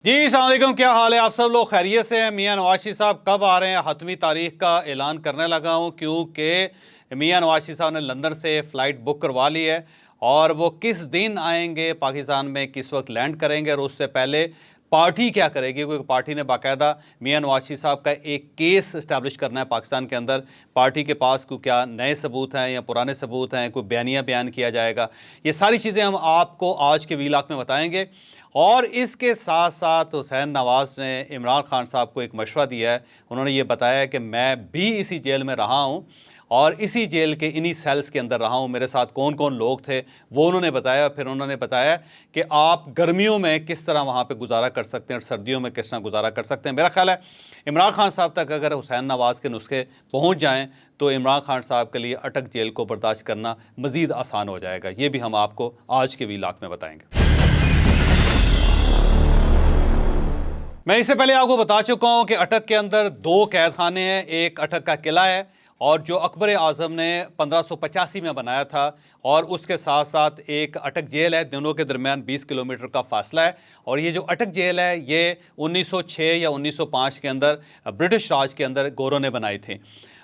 जी अस्सलाम वालेकुम, क्या हाल है? आप सब लोग खैरियत से हैं? मियां नवाज शरीफ साहब कब आ रहे हैं? हतमी तारीख का ऐलान करने लगा हूं क्योंकि मियां नवाज शरीफ साहब ने लंदन से फ़्लाइट बुक करवा ली है और वो किस दिन आएंगे पाकिस्तान में, किस वक्त लैंड करेंगे और उससे पहले पार्टी क्या करेगी, क्योंकि पार्टी ने बाकायदा मियां नवाज शरीफ साहब का एक केस इस्टेब्लिश करना है पाकिस्तान के अंदर। पार्टी के पास कोई क्या नए सबूत हैं या पुराने सबूत हैं, कोई बयानिया बयान किया जाएगा। ये सारी चीज़ें हम आपको आज के वीलॉग में बताएंगे। और इसके साथ साथ हुसैन नवाज ने इमरान खान साहब को एक मशवरा दिया है। उन्होंने ये बताया कि मैं भी इसी जेल में रहा हूँ और इसी जेल के इन्हीं सेल्स के अंदर रहा हूँ, मेरे साथ कौन कौन लोग थे वो उन्होंने बताया। फिर उन्होंने बताया कि आप गर्मियों में किस तरह वहाँ पे गुजारा कर सकते हैं और सर्दियों में किस तरह गुजारा कर सकते हैं। मेरा ख्याल है इमरान खान साहब तक अगर हुसैन नवाज के नुस्खे पहुँच जाएँ तो इमरान खान साहब के लिए अटक जेल को बर्दाश्त करना मज़ीद आसान हो जाएगा। ये भी हम आपको आज के वीलॉग में बताएँगे। मैं इससे पहले आपको बता चुका हूं कि अटक के अंदर दो कैद खाने हैं। एक अटक का किला है और जो अकबर आज़म ने 1585 में बनाया था, और उसके साथ साथ एक अटक जेल है। दोनों के दरमियान 20 किलोमीटर का फासला है। और ये जो अटक जेल है ये 1906 या 1905 के अंदर ब्रिटिश राज के अंदर गोरों ने बनाई थी।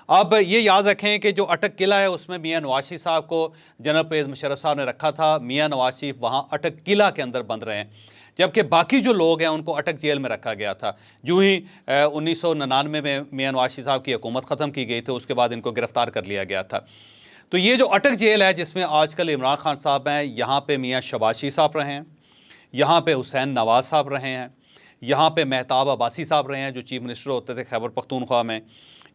अब ये याद रखें कि जो अटक किला है उसमें मियां नवाज शरीफ साहब को जनरल परवेज़ मुशर्रफ साहब ने रखा था। मियां नवाज शरीफ वहाँ अटक किला के अंदर बंद रहे हैं, जबकि बाकी जो लोग हैं उनको अटक जेल में रखा गया था। यूँ ही 1999 में मियां नवाज शरीफ साहब की हुकूमत ख़त्म की गई थी, उसके बाद इनको गिरफ़्तार कर लिया गया था। तो ये जो अटक जेल है जिसमें आजकल इमरान खान साहब हैं, यहाँ पे मियां शहबाज शरीफ साहब रहे हैं, यहाँ पे हुसैन नवाज साहब रहे हैं, यहाँ पे मेहताब अब्बासी साहब रहे हैं जो चीफ मिनिस्टर होते थे खैबर पख्तूनख्वा में,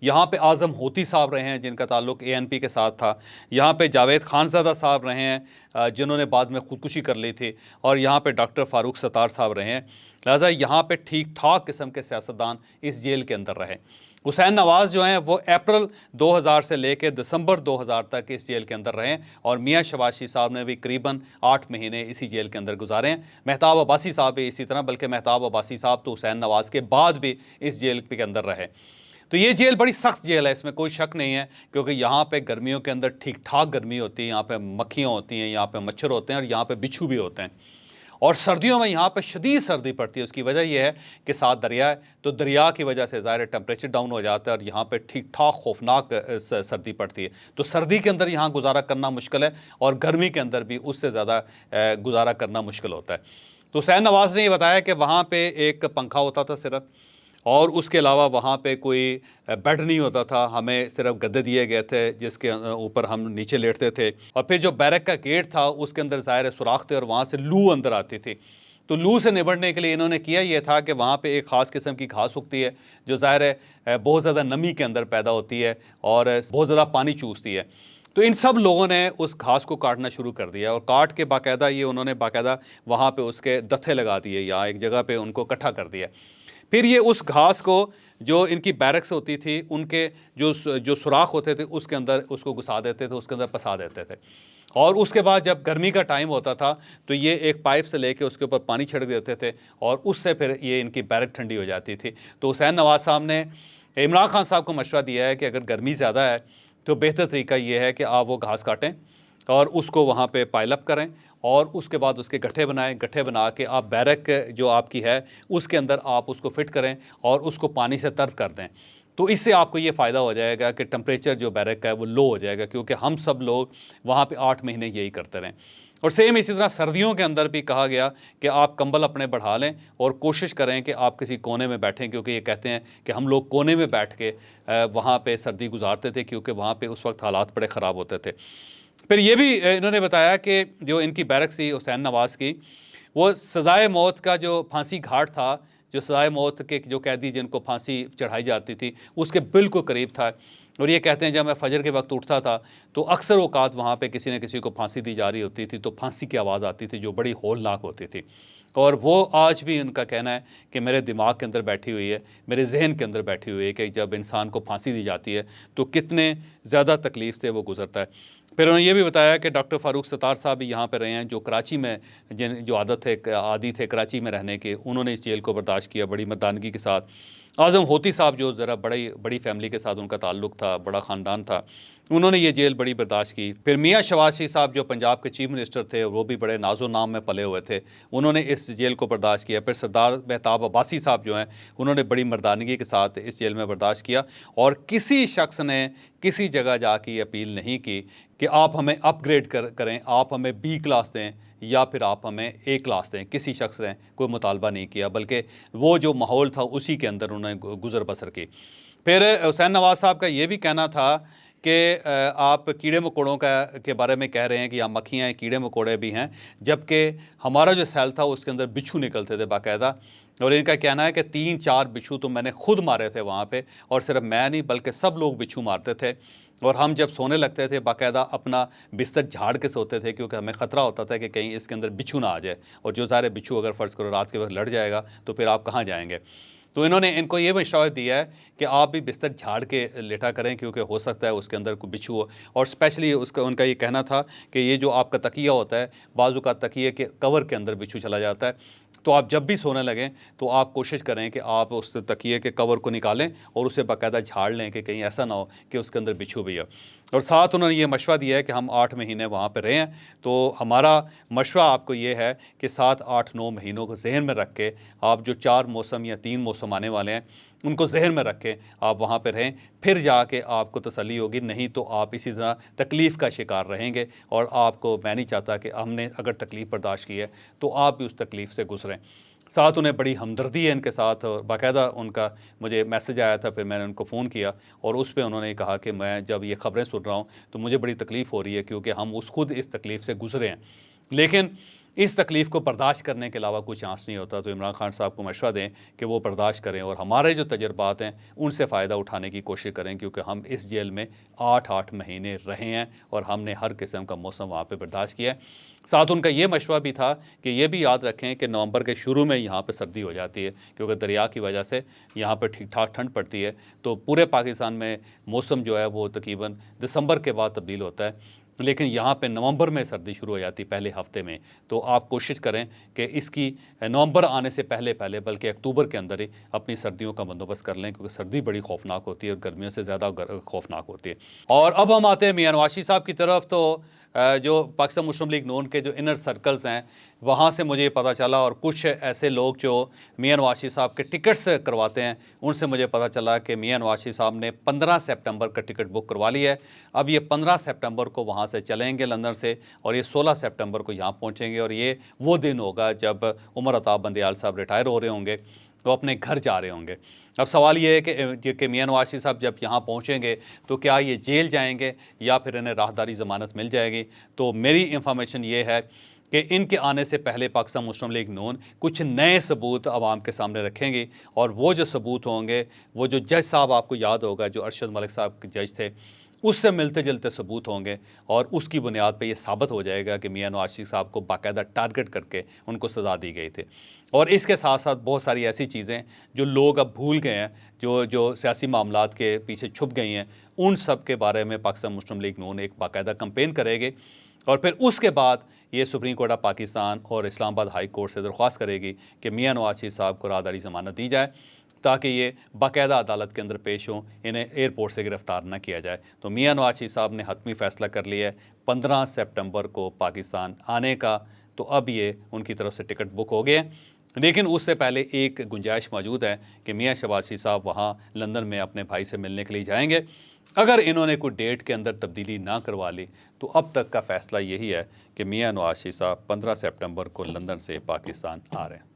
यहाँ पे आज़म होती साहब रहे हैं जिनका ताल्लुक ANP के साथ था, यहाँ पे जावेद खानज़ादा साहब रहे हैं जिन्होंने बाद में ख़ुदकुशी कर ली थी, और यहाँ पे डॉक्टर फ़ारूक सत्तार साहब रहे हैं। लिहाजा यहाँ पे ठीक ठाक किस्म के सियासतदान इस जेल के अंदर रहे। हुसैन नवाज जो हैं वो अप्रैल 2000 से लेकर दिसंबर 2000 तक इस जेल के अंदर रहे, और मियां शहबाज शरीफ साहब ने भी करीबन 8 महीने इसी जेल के अंदर गुजारे हैं। मेहताब अब्बासी साहब भी इसी तरह, बल्कि मेहताब अब्बासी साहब तो हुसैन नवाज के बाद भी इस जेल के अंदर रहे। तो ये जेल बड़ी सख्त जेल है, इसमें कोई शक नहीं है, क्योंकि यहाँ पे गर्मियों के अंदर ठीक ठाक गर्मी होती है, यहाँ पे मक्खियाँ होती हैं, यहाँ पे मच्छर होते हैं और यहाँ पे बिच्छू भी होते हैं। और सर्दियों में यहाँ पे शदीद सर्दी पड़ती है। उसकी वजह यह है कि साथ दरिया है, तो दरिया की वजह से ज़ाहिर टेम्परेचर डाउन हो जाता है और यहाँ पे ठीक ठाक खौफनाक सर्दी पड़ती है। तो सर्दी के अंदर यहाँ गुजारा करना मुश्किल है और गर्मी के अंदर भी उससे ज़्यादा गुजारा करना मुश्किल होता है। तो हुसैन नवाज ने ये बताया कि वहाँ पर एक पंखा होता था सिर्फ, और उसके अलावा वहाँ पे कोई बेड नहीं होता था, हमें सिर्फ गद्दे दिए गए थे जिसके ऊपर हम नीचे लेटते थे। और फिर जो बैरक का गेट था उसके अंदर ज़ाहिर सुराख थे और वहाँ से लू अंदर आती थी। तो लू से निपटने के लिए इन्होंने किया ये था कि वहाँ पे एक ख़ास किस्म की घास उगती है जो ज़ाहिर है बहुत ज़्यादा नमी के अंदर पैदा होती है और बहुत ज़्यादा पानी चूसती है। तो इन सब लोगों ने उस घास को काटना शुरू कर दिया और काट के बाकायदा ये उन्होंने बाकायदा वहाँ पे उसके दत्थे लगा दिए या एक जगह पे उनको इकट्ठा कर दिया। फिर ये उस घास को जो इनकी बैरक्स होती थी उनके जो सुराख होते थे उसके अंदर उसको घुसा देते थे, उसके अंदर फंसा देते थे। और उसके बाद जब गर्मी का टाइम होता था तो ये एक पाइप से लेके उसके ऊपर पानी छिड़क देते थे और उससे फिर ये इनकी बैरक ठंडी हो जाती थी। तो हुसैन नवाज साहब ने इमरान खान साहब को मशवरा दिया है कि अगर गर्मी ज़्यादा है तो बेहतर तरीका ये है कि आप वो घास काटें और उसको वहाँ पे पाइलअप करें और उसके बाद उसके गड्ढे बनाएं। गड्ढे बना के आप बैरक जो आपकी है उसके अंदर आप उसको फिट करें और उसको पानी से तर्द कर दें। तो इससे आपको ये फ़ायदा हो जाएगा कि टेम्परेचर जो बैरक का है वो लो हो जाएगा, क्योंकि हम सब लोग वहाँ पे 8 महीने यही करते रहें। और सेम इसी तरह सर्दियों के अंदर भी कहा गया कि आप कंबल अपने बढ़ा लें और कोशिश करें कि आप किसी कोने में बैठें, क्योंकि ये कहते हैं कि हम लोग कोने में बैठ के वहाँ पे सर्दी गुजारते थे क्योंकि वहाँ पे उस वक्त हालात बड़े ख़राब होते थे। फिर ये भी इन्होंने बताया कि जो इनकी बैरक थी हुसैन नवाज की, वो सज़ाए मौत का जो फांसी घाट था, जो सज़ाए मौत के जो कैदी जिनको फांसी चढ़ाई जाती थी उसके बिल्कुल करीब था। और ये कहते हैं जब मैं फजर के वक्त उठता था तो अक्सर औकात वहाँ पे किसी न किसी को फांसी दी जा रही होती थी, तो फांसी की आवाज़ आती थी जो बड़ी हौलनाक होती थी। और वो आज भी उनका कहना है कि मेरे दिमाग के अंदर बैठी हुई है, मेरे जहन के अंदर बैठी हुई है कि जब इंसान को फांसी दी जाती है तो कितने ज़्यादा तकलीफ़ से वो गुजरता है। फिर उन्होंने ये भी बताया कि डॉक्टर फ़ारूक सत्तार साहब भी यहाँ पे रहे हैं, जो कराची में जो आदी थे कराची में रहने के, उन्होंने इस जेल को बर्दाश्त किया बड़ी मर्दानगी के साथ। आज़म होती साहब जो ज़रा बड़ी फैमिली के साथ उनका ताल्लुक़ था, बड़ा ख़ानदान था, उन्होंने ये जेल बड़ी बर्दाश्त की। फिर मियाँ शहबाज शरीफ साहब जो पंजाब के चीफ मिनिस्टर थे, वो भी बड़े नाजो नाम में पले हुए थे, उन्होंने इस जेल को बर्दाश्त किया। फिर सरदार मेहताब अब्बासी साहब जो हैं, उन्होंने बड़ी मर्दानगी के साथ इस जेल में बर्दाश्त किया, और किसी शख्स ने किसी जगह जाके अपील नहीं की कि आप हमें अपग्रेड करें, आप हमें बी क्लास दें या फिर आप हमें ए क्लास दें। किसी शख्स ने कोई मुतालबा नहीं किया, बल्कि वो जो माहौल था उसी के अंदर उन्होंने गुजर बसर की। फिर हुसैन नवाज साहब का ये भी कहना था कि आप कीड़े मकोड़ों के बारे में कह रहे हैं कि यहाँ मक्खियाँ हैं, कीड़े मकोड़े भी हैं, जबकि हमारा जो सेल था उसके अंदर बिच्छू निकलते थे बाकायदा। और इनका कहना है कि 3-4 बिच्छू तो मैंने खुद मारे थे वहाँ पे, और सिर्फ मैं नहीं बल्कि सब लोग बिच्छू मारते थे। और हम जब सोने लगते थे बाकायदा अपना बिस्तर झाड़ के सोते थे, क्योंकि हमें ख़तरा होता था कि कहीं इसके अंदर बिच्छू ना आ जाए, और जो सारे बिच्छू अगर फ़र्ज़ करो रात के वक्त लड़ जाएगा तो फिर आप कहाँ जाएंगे। तो इन्होंने इनको ये मशवरा दिया है कि आप भी बिस्तर झाड़ के लेटा करें, क्योंकि हो सकता है उसके अंदर कोई बिच्छू हो। और स्पेशली उनका ये कहना था कि ये जो आपका तकिया होता है, बाजू का तकिए के कवर के अंदर बिच्छू चला जाता है, तो आप जब भी सोने लगें तो आप कोशिश करें कि आप उस तकिए के कवर को निकालें और उसे बाकायदा झाड़ लें कि कहीं ऐसा ना हो कि उसके अंदर बिच्छू भी हो। और साथ उन्होंने ये मशवरा दिया है कि हम 8 महीने वहाँ पर रहे हैं, तो हमारा मशवरा आपको ये है कि 7-8-9 महीनों को जहन में रख के आप जो 4 मौसम या 3 मौसम आने वाले हैं उनको जहन में रखें, आप वहाँ पर रहें, फिर जाके आपको तसल्ली होगी। नहीं तो आप इसी तरह तकलीफ़ का शिकार रहेंगे, और आपको, मैं नहीं चाहता कि हमने अगर तकलीफ़ बर्दाश्त की है तो आप भी उस तकलीफ़ से गुजरें। साथ उन्हें बड़ी हमदर्दी है इनके साथ, बाकायदा उनका मुझे मैसेज आया था, फिर मैंने उनको फ़ोन किया और उस पे उन्होंने कहा कि मैं जब ये ख़बरें सुन रहा हूँ तो मुझे बड़ी तकलीफ़ हो रही है, क्योंकि हम खुद इस तकलीफ़ से गुजरे हैं, लेकिन इस तकलीफ़ को बर्दाश्त करने के अलावा कुछ चांस नहीं होता। तो इमरान खान साहब को मशवरा दें कि वो बर्दाश्त करें और हमारे जो तजर्बात हैं उनसे फ़ायदा उठाने की कोशिश करें, क्योंकि हम इस जेल में 8-8 महीने रहे हैं और हमने हर किस्म का मौसम वहाँ पे बर्दाश्त किया है। साथ उनका ये मशवरा भी था कि ये भी याद रखें कि नवंबर के शुरू में यहाँ पे सर्दी हो जाती है, क्योंकि दरिया की वजह से यहाँ पर ठीक ठाक ठंड पड़ती है। तो पूरे पाकिस्तान में मौसम जो है वो तकरीबन दिसंबर के बाद तब्दील होता है, लेकिन यहाँ पे नवंबर में सर्दी शुरू हो जाती है पहले हफ्ते में। तो आप कोशिश करें कि इसकी नवंबर आने से पहले बल्कि अक्टूबर के अंदर ही अपनी सर्दियों का बंदोबस्त कर लें, क्योंकि सर्दी बड़ी खौफनाक होती है और गर्मियों से ज़्यादा खौफनाक होती है। और अब हम आते हैं मियां नवाज शरीफ साहब की तरफ। तो जो पाकिस्तान मुस्लिम लीग नून के जो इनर सर्कल्स हैं वहाँ से मुझे पता चला, और कुछ ऐसे लोग जो मियां नवाज शरीफ साहब के टिकट्स करवाते हैं उनसे मुझे पता चला कि मियां नवाज शरीफ साहब ने 15 सितंबर का टिकट बुक करवा लिया है। अब ये 15 सितंबर को वहाँ से चलेंगे लंदन से, और ये 16 सितंबर को यहाँ पहुँचेंगे, और ये वो दिन होगा जब उमर अताब बंदियाल साहब रिटायर हो रहे होंगे, तो अपने घर जा रहे होंगे। अब सवाल ये है कि मियां नवाज शरीफ साहब जब यहाँ पहुँचेंगे तो क्या ये जेल जाएंगे या फिर इन्हें राहदारी ज़मानत मिल जाएगी। तो मेरी इंफॉर्मेशन ये है कि इनके आने से पहले पाकिस्तान मुस्लिम लीग नून कुछ नए सबूत आवाम के सामने रखेंगे, और वो जो सबूत होंगे, वो जो जज साहब, आपको याद होगा जो अरशद मलिक साहब के जज थे, उससे मिलते जुलते सबूत होंगे, और उसकी बुनियाद पे ये साबित हो जाएगा कि मियां नवाज शरीफ साहब को बाकायदा टारगेट करके उनको सज़ा दी गई थी। और इसके साथ साथ बहुत सारी ऐसी चीज़ें जो लोग अब भूल गए हैं, जो सियासी मामलात के पीछे छुप गई हैं, उन सब के बारे में पाकिस्तान मुस्लिम लीग नून एक बाकायदा कैंपेन करेगी, और फिर उसके बाद ये सुप्रीम कोर्ट ऑफ पाकिस्तान और इस्लामाबाद हाई कोर्ट से दरख्वास्त करेगी कि मियां नवाज शरीफ साहब को राहदारी ज़मानत दी जाए, ताकि ये बाकायदा अदालत के अंदर पेश हों, इन्हें एयरपोर्ट से गिरफ़्तार न किया जाए। तो मियां नवाज शरीफ साहब ने हतमी फ़ैसला कर लिया है 15 सितंबर को पाकिस्तान आने का। तो अब ये उनकी तरफ से टिकट बुक हो गए हैं, लेकिन उससे पहले एक गुंजाइश मौजूद है कि मियां शहबाज शरीफ साहब वहाँ लंदन में अपने भाई से मिलने के लिए जाएंगे। अगर इन्होंने कोई डेट के अंदर तब्दीली ना करवा ली तो अब तक का फ़ैसला यही है कि मियां नवाज शरीफ साहब 15 सितंबर को लंदन से पाकिस्तान आ रहे हैं।